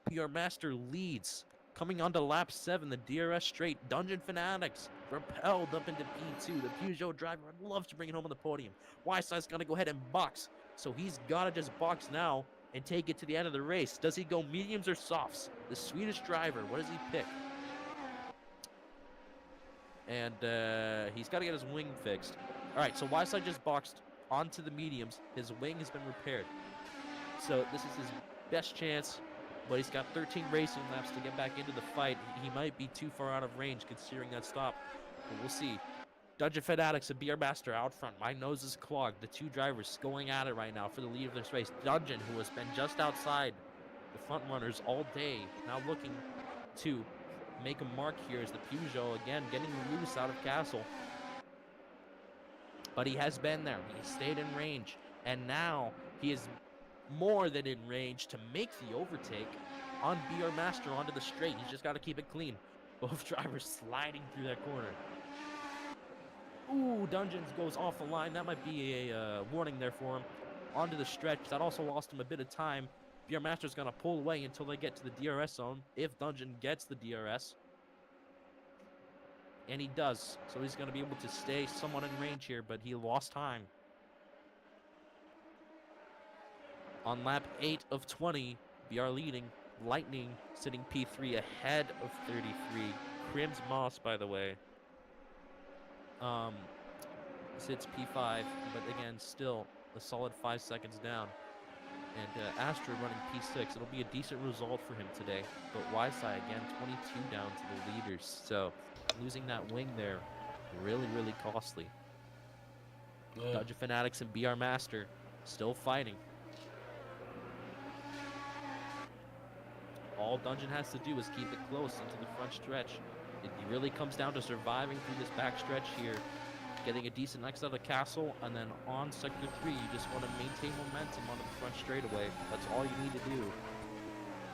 BR Master leads. Coming onto lap 7, the DRS straight. Dungeon Fanatics repelled up into P2. The Peugeot driver would love to bring it home on the podium. Ysai's going to go ahead and box, so he's got to just box now and take it to the end of the race. Does he go mediums or softs? The Swedish driver, what does he pick? And he's got to get his wing fixed. All right, so Ysai just boxed onto the mediums. His wing has been repaired. So this is his best chance, but he's got 13 racing laps to get back into the fight. He might be too far out of range considering that stop, but we'll see. Dungeon Fanatics and BR Master out front. My nose is clogged. The two drivers going at it right now for the lead of this race. Dungeon, who has been just outside the front runners all day, now looking to make a mark here as the Peugeot, again, getting loose out of Castle. But he has been there. He stayed in range. And now he is more than in range to make the overtake on BR Master onto the straight. He's just got to keep it clean. Both drivers sliding through that corner. Ooh, Dungeons goes off the line. That might be a warning there for him. Onto the stretch. That also lost him a bit of time. BR Master's going to pull away until they get to the DRS zone, if Dungeon gets the DRS. And he does. So he's going to be able to stay somewhat in range here, but he lost time. On lap 8 of 20, BR leading. Lightning sitting P3 ahead of 33. Crims Moss, by the way, sits P5, but again, still a solid 5 seconds down. And Astra running P6. It'll be a decent result for him today. But YSI, again, 22 down to the leaders. So losing that wing there, really, really costly. Dungeon Fanatics and BR Master still fighting. All Dungeon has to do is keep it close into the front stretch. It really comes down to surviving through this back stretch here, getting a decent exit out of the castle, and then on Sector 3, you just want to maintain momentum on the front straightaway. That's all you need to do.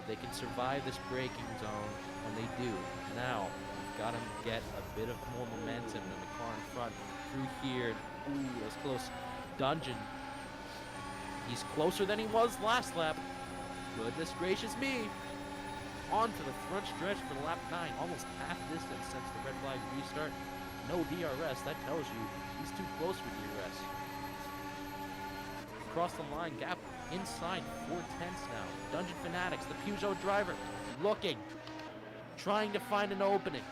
They can survive this braking zone, and they do. Now, you've got to get a bit of more momentum in the car in front. Through here, ooh, that's close. Dungeon, he's closer than he was last lap. Goodness gracious me. Onto the front stretch for lap 9, almost half distance since the red flag restart. No DRS, that tells you he's too close for DRS. Across the line, gap inside 4 tenths now. Dungeon Fanatics, the Peugeot driver, looking, trying to find an opening.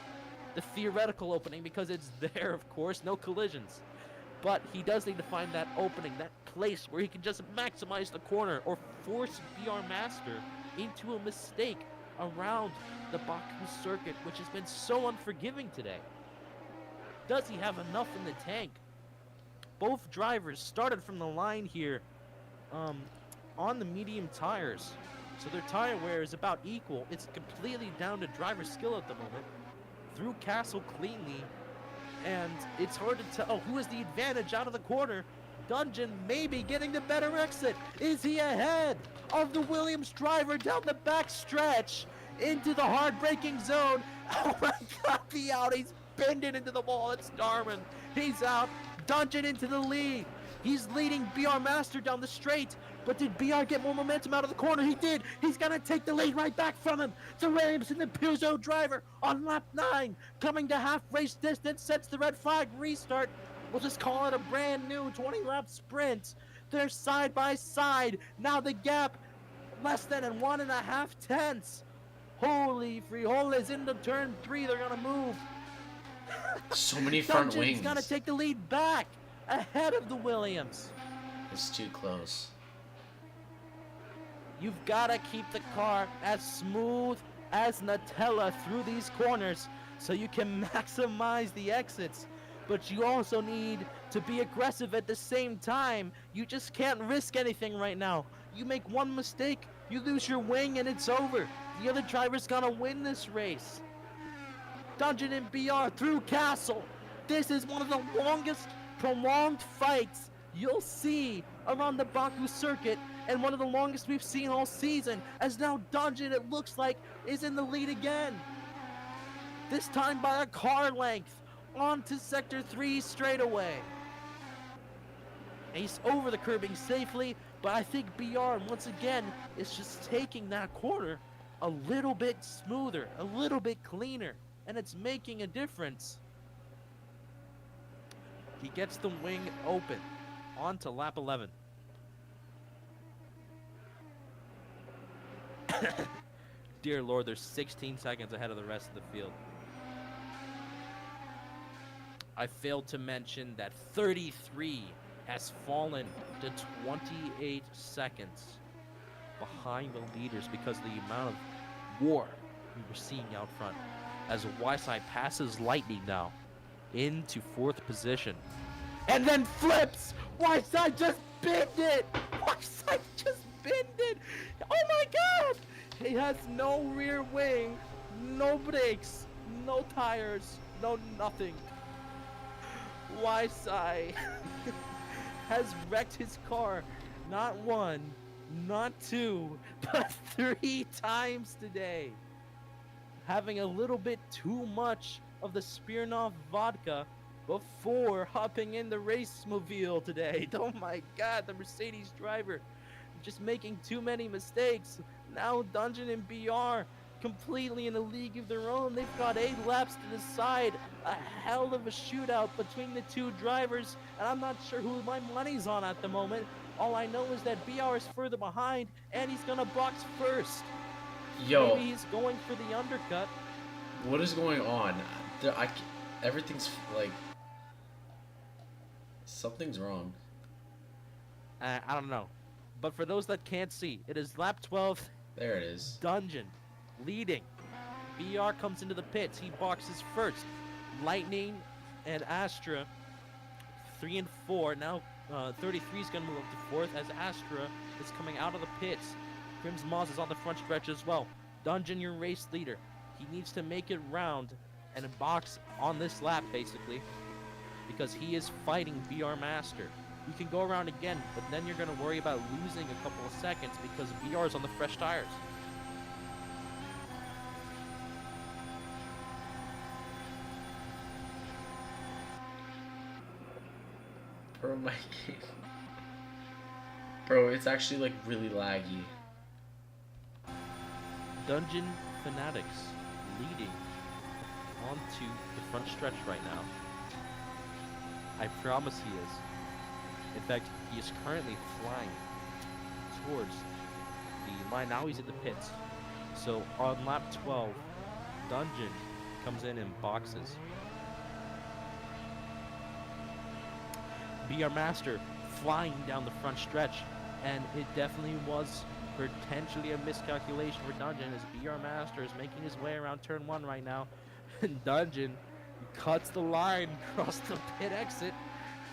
The theoretical opening, because it's there, of course, no collisions. But he does need to find that opening, that place where he can just maximize the corner or force BR Master into a mistake around the Baku Circuit, which has been so unforgiving today. Does he have enough in the tank? Both drivers started from the line here on the medium tires, so their tire wear is about equal. It's completely down to driver skill at the moment. Through Castle cleanly, and it's hard to tell who has the advantage out of the corner. Dungeon maybe getting the better exit. Is he ahead of the Williams driver down the back stretch into the hard braking zone? Oh my god, the out. He's bending into the wall. It's Darwin. He's out. Dungeon into the lead. He's leading BR Master down the straight. But did BR get more momentum out of the corner? He did. He's going to take the lead right back from him. To Williamson, the Peugeot driver on lap 9. Coming to half race distance. Sets the red flag. Restart. We'll just call it a brand new 20-lap sprint. They're side by side. Now the gap less than 1.5 tenths. Holy frijoles into turn 3. They're going to move. So many front wings. Dungeon's got to take the lead back ahead of the Williams. It's too close. You've got to keep the car as smooth as Nutella through these corners so you can maximize the exits. But you also need to be aggressive at the same time. You just can't risk anything right now. You make one mistake, you lose your wing, and it's over. The other driver's gonna win this race. Dungeon and BR through Castle. This is one of the longest prolonged fights you'll see around the Baku Circuit, and one of the longest we've seen all season, as now Dungeon, it looks like, is in the lead again. This time by a car length. Onto Sector 3 straight away. He's over the curbing safely, but I think BR, once again, is just taking that corner a little bit smoother, a little bit cleaner, and it's making a difference. He gets the wing open onto lap 11. Dear Lord, they're 16 seconds ahead of the rest of the field. I failed to mention that 33 has fallen to 28 seconds behind the leaders because of the amount of war we were seeing out front. As YSI passes Lightning now into 4th position. And then flips! YSI just binned it! YSI just binned it! Oh my god! He has no rear wing, no brakes, no tires, no nothing. YSI has wrecked his car not 1, not 2, but 3 times today. Having a little bit too much of the Smirnoff vodka before hopping in the race mobile today. Oh my god, the Mercedes driver just making too many mistakes. Now Dungeon and BR completely in a league of their own. They've got 8 laps to decide. A hell of a shootout between the two drivers, and I'm not sure who my money's on at the moment. All I know is that BR is further behind, and he's gonna box first. Yo, Maybe he's going for the undercut. what is going on? Everything's like something's wrong. I don't know. But for those that can't see, it is lap 12, There it is. Dungeon leading. BR comes into the pits. He boxes first. Lightning and Astra, 3 and 4. Now 33 is going to move up to 4th as Astra is coming out of the pits. Crim's Moz is on the front stretch as well. Dungeon, your race leader. He needs to make it round and box on this lap, basically, because he is fighting BR Master. You can go around again, but then you're going to worry about losing a couple of seconds because BR is on the fresh tires. Bro, my game. Bro, it's actually like really laggy. Dungeon Fanatics leading onto the front stretch right now. I promise he is. In fact, he is currently flying towards the line. Now he's in the pits. So on lap 12, Dungeon comes in and boxes. BR Master flying down the front stretch, and it definitely was potentially a miscalculation for Dungeon as BR Master is making his way around turn 1 right now. And Dungeon cuts the line across the pit exit,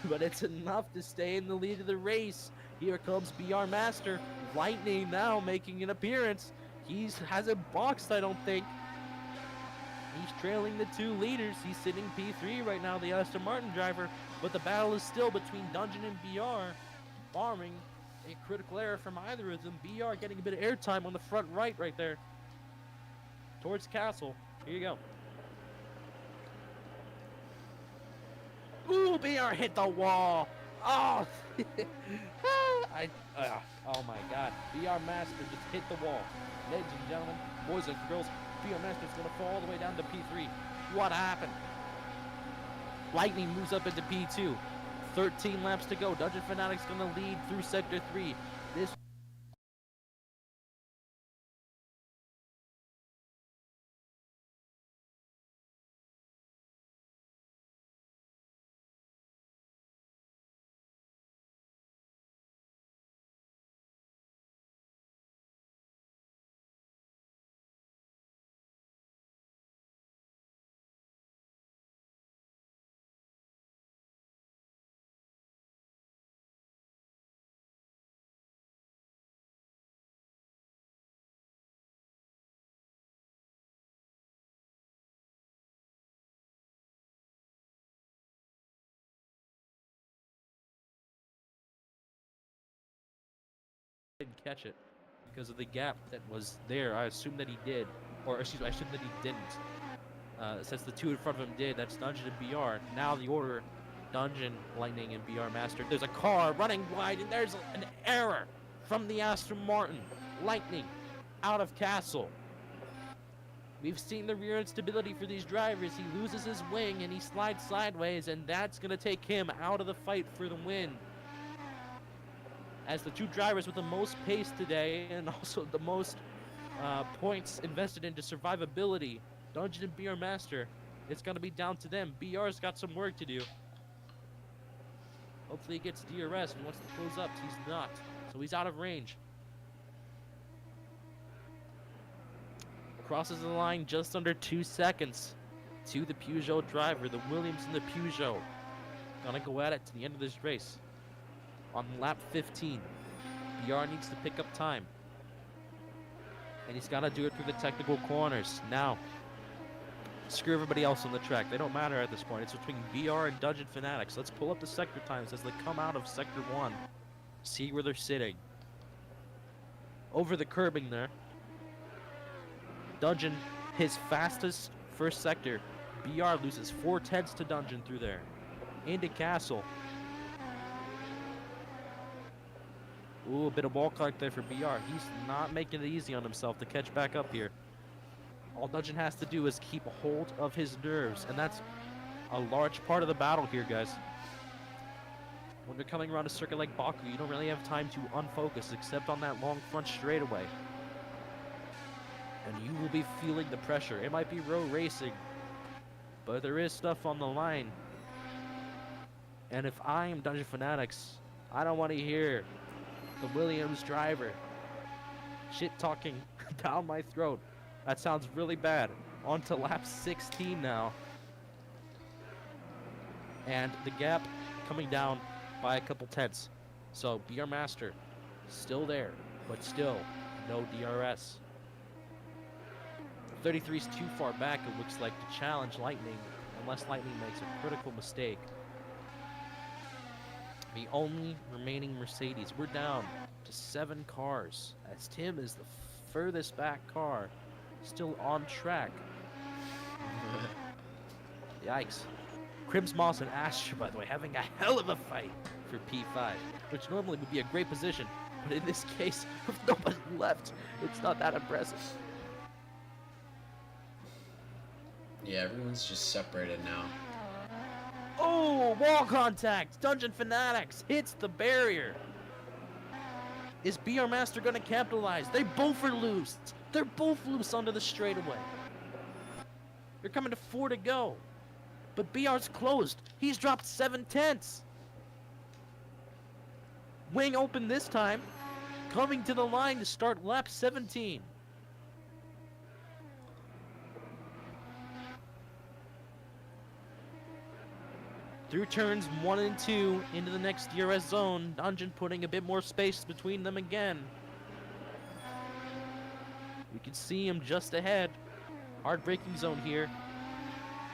but it's enough to stay in the lead of the race. Here comes BR Master. Lightning now making an appearance. He hasn't boxed, I don't think. He's trailing the 2 leaders. He's sitting P3 right now, the Aston Martin driver. But the battle is still between Dungeon and BR, barring a critical error from either of them. BR getting a bit of airtime on the front right there. Towards Castle. Here you go. Ooh, BR hit the wall. Oh, oh my God. BR Master just hit the wall. Ladies and gentlemen, boys and girls, BR Master's gonna fall all the way down to P3. What happened? Lightning moves up into P2. 13 laps to go. Dungeon Fanatic's gonna lead through Sector 3. This didn't catch it because of the gap that was there. I assume that he did, or excuse me, I assume that he didn't. Since the 2 in front of him did, that's Dungeon and BR. Now the order, Dungeon, Lightning, and BR Master. There's a car running wide, and there's an error from the Aston Martin. Lightning out of Castle. We've seen the rear instability for these drivers. He loses his wing, and he slides sideways, and that's going to take him out of the fight for the win. As the 2 drivers with the most pace today and also the most points invested into survivability, Dungeon and BR Master, it's going to be down to them. BR's got some work to do. Hopefully he gets DRS and wants to close up. He's not, so he's out of range. Crosses the line just under 2 seconds to the Peugeot driver, the Williams and the Peugeot. Gonna go at it to the end of this race. On lap 15, BR needs to pick up time. And he's got to do it through the technical corners. Now, screw everybody else on the track. They don't matter at this point. It's between BR and Dungeon Fanatics. Let's pull up the sector times as they come out of Sector 1. See where they're sitting. Over the curbing there. Dungeon, his fastest first sector. BR loses 4/10 to Dungeon through there. Into Castle. Ooh, a bit of wall clock there for BR. He's not making it easy on himself to catch back up here. All Dungeon has to do is keep a hold of his nerves, and that's a large part of the battle here, guys. When you're coming around a circuit like Baku, you don't really have time to unfocus except on that long front straightaway. And you will be feeling the pressure. It might be road racing, but there is stuff on the line. And if I am Dungeon Fanatics, I don't want to hear the Williams driver shit-talking down my throat. That sounds really bad. On to lap 16 now. And the gap coming down by a couple tenths. So BR Master still there, but still no DRS. 33 is too far back, it looks like, to challenge Lightning, unless Lightning makes a critical mistake. The only remaining Mercedes. We're down to 7 cars, as Tim is the furthest back car, still on track. Yikes. Cribbs, Moss, and Asher, by the way, having a hell of a fight for P5, which normally would be a great position, but in this case, with nobody left, it's not that impressive. Yeah, everyone's just separated now. Oh, wall contact! Dungeon Fanatics hits the barrier. Is BR Master going to capitalize? They both are loose. They're both loose onto the straightaway. They're coming to 4 to go. But BR's closed. He's dropped 7 tenths. Wing open this time. Coming to the line to start lap 17. Through turns 1 and 2 into the next DRS zone. Dungeon putting a bit more space between them again. We can see him just ahead. Hard braking zone here.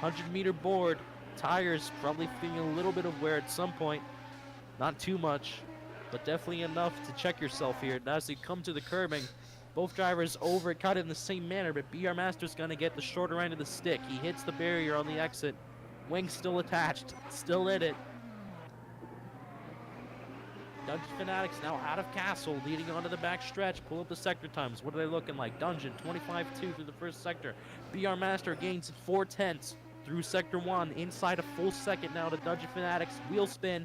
100-meter board. Tires probably feeling a little bit of wear at some point. Not too much, but definitely enough to check yourself here. Now as they come to the curbing, both drivers overcut in the same manner, but BR Master's going to get the shorter end of the stick. He hits the barrier on the exit. Wing still attached, still in it. Dungeon Fanatics now out of Castle, leading onto the back stretch. Pull up the sector times. What are they looking like? Dungeon 25-2 through the first sector. BR Master gains 4 tenths through sector 1. Inside a full second now to Dungeon Fanatics. Wheel spin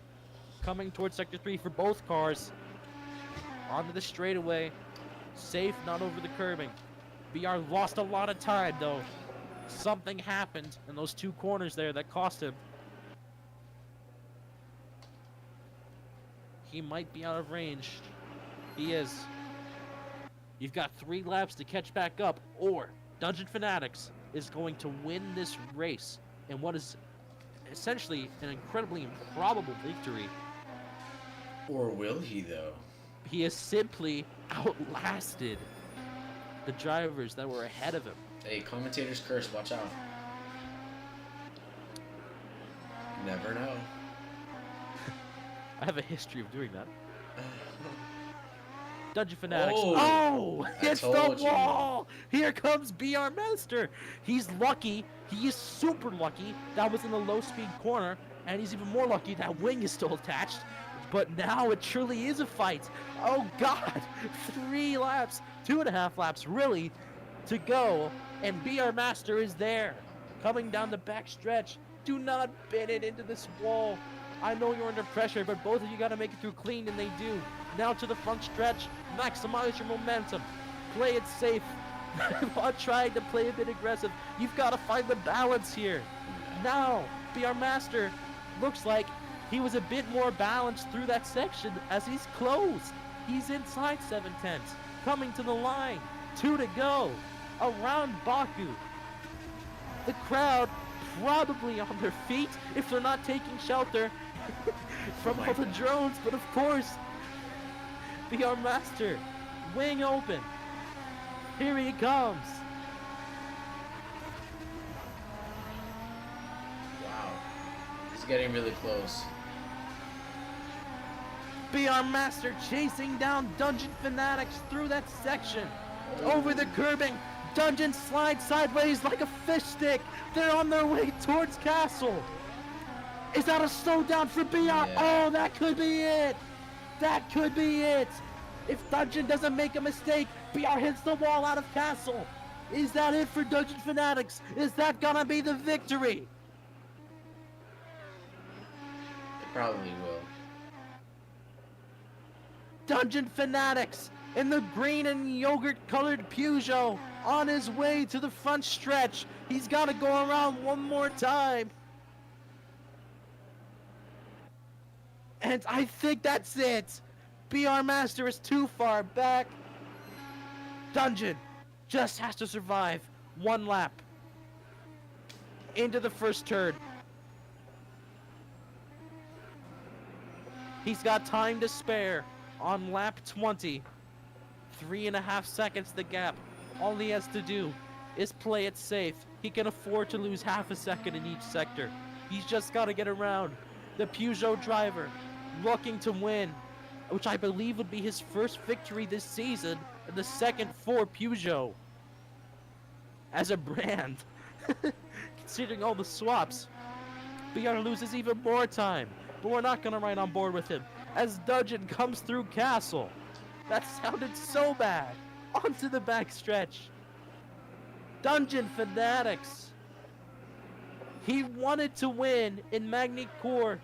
coming towards sector 3 for both cars. Onto the straightaway. Safe, not over the curbing. BR lost a lot of time though. Something happened in those 2 corners there that cost him. He might be out of range. He is. You've got 3 laps to catch back up, or Dungeon Fanatics is going to win this race in what is essentially an incredibly improbable victory. Or will he, though? He has simply outlasted the drivers that were ahead of him. Hey, commentator's curse, watch out. Never know. I have a history of doing that. Dungeon Fanatics. Oh, Oh, it's the told you. wall. Here comes BR Master. He's lucky. He is super lucky. That was in the low-speed corner, and he's even more lucky that Wing is still attached. But now it truly is a fight. Oh, God. 3 laps, 2.5 laps, really, to go. And BR Master is there, coming down the back stretch. Do not bend it into this wall. I know you're under pressure, but both of you got to make it through clean, and they do. Now to the front stretch. Maximize your momentum. Play it safe. While trying to play a bit aggressive. You've got to find the balance here. Now, BR Master looks like he was a bit more balanced through that section as he's closed. He's inside 7 tenths. Coming to the line. 2 to go. Around Baku. The crowd probably on their feet if they're not taking shelter from all the drones, but of course, BR Master, wing open. Here he comes. Wow. He's getting really close. BR Master chasing down Dungeon Fanatics through that section. Over the curbing. Dungeon slides sideways like a fish stick. They're on their way towards Castle. Is that a slowdown for BR? Yeah. Oh, that could be it. That could be it. If Dungeon doesn't make a mistake, BR hits the wall out of Castle. Is that it for Dungeon Fanatics? Is that gonna be the victory? It probably will. Dungeon Fanatics in the green and yogurt colored Peugeot on his way to the front stretch. He's got to go around one more time. And I think that's it. BR Master is too far back. Dungeon just has to survive one lap into the first turn. He's got time to spare on lap 20. 3.5 seconds the gap. All he has to do is play it safe. He can afford to lose half a second in each sector. He's just got to get around the Peugeot driver looking to win, which I believe would be his first victory this season and the second for Peugeot as a brand. Considering all the swaps, BR loses even more time, but we're not going to ride on board with him as Dungeon comes through Castle. That sounded so bad. Onto the back stretch. Dungeon Fanatics. He wanted to win in Magny Cours.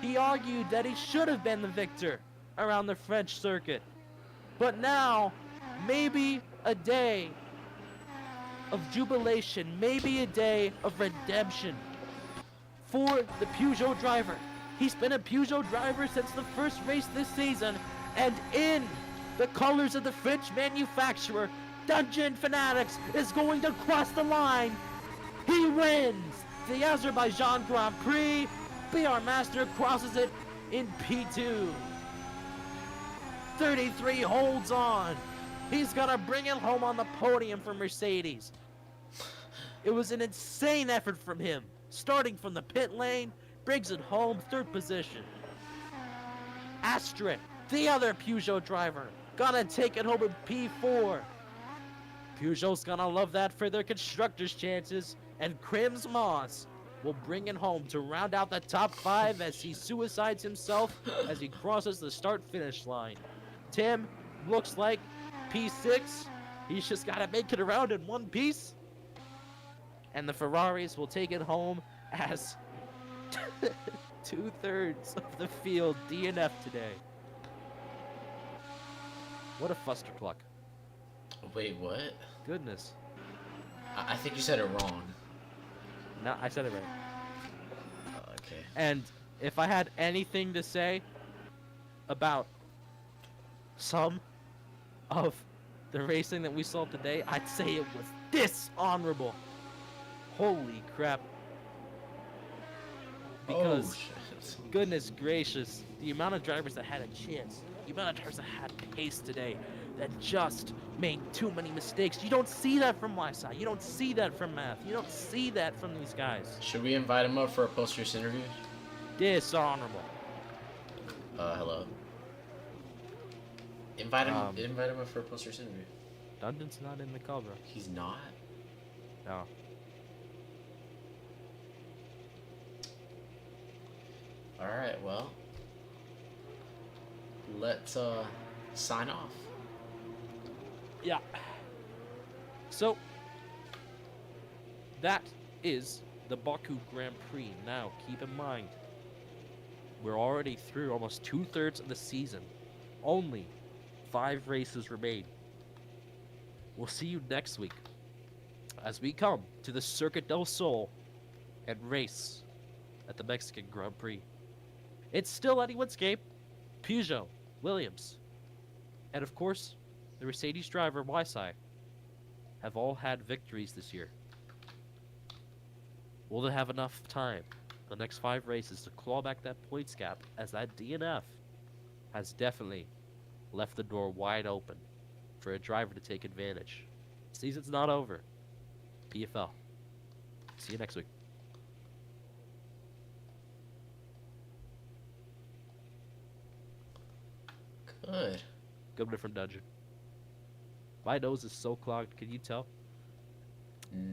He argued that he should have been the victor around the French circuit. But now, maybe a day of jubilation, maybe a day of redemption for the Peugeot driver. He's been a Peugeot driver since the first race this season, and in the colors of the French manufacturer, Dungeon Fanatics is going to cross the line. He wins the Azerbaijan Grand Prix. BR Master crosses it in P2. 33 holds on. He's gonna bring it home on the podium for Mercedes. It was an insane effort from him. Starting from the pit lane, brings it home, third position. Astrid, the other Peugeot driver, gonna take it home in P4. Peugeot's gonna love that for their constructors' chances, and Crims Moss will bring it home to round out the top 5 as he suicides himself as he crosses the start-finish line. Tim looks like P6. He's just gotta make it around in one piece. And the Ferraris will take it home as 2/3 of the field DNF today. What a fustercluck. Wait, what? Goodness. I think you said it wrong. No, I said it right. Okay. And if I had anything to say about some of the racing that we saw today, I'd say it was dishonorable. Holy crap. Because, oh, shit. goodness gracious, the amount of drivers that had a chance, the amount of drivers that had pace today, that just made too many mistakes. You don't see that from YSI. You don't see that from Math. You don't see that from these guys. Should we invite him up for a post-race interview? Dishonorable. Hello. Invite him up for a post-race interview. Dungeon's not in the call, bro. He's not? No. Alright, well. Let's sign off. Yeah. So, that is the Baku Grand Prix. Now, keep in mind, we're already through almost 2/3 of the season. Only 5 races remain. We'll see you next week as we come to the Circuit del Sol and race at the Mexican Grand Prix. It's still anyone's game. Peugeot, Williams, and of course, the Mercedes driver, YSI, have all had victories this year. Will they have enough time, the next 5 races, to claw back that points gap, as that DNF has definitely left the door wide open for a driver to take advantage. Season's not over. PFL. See you next week. Good. Good one from Dungeon. My nose is so clogged, can you tell?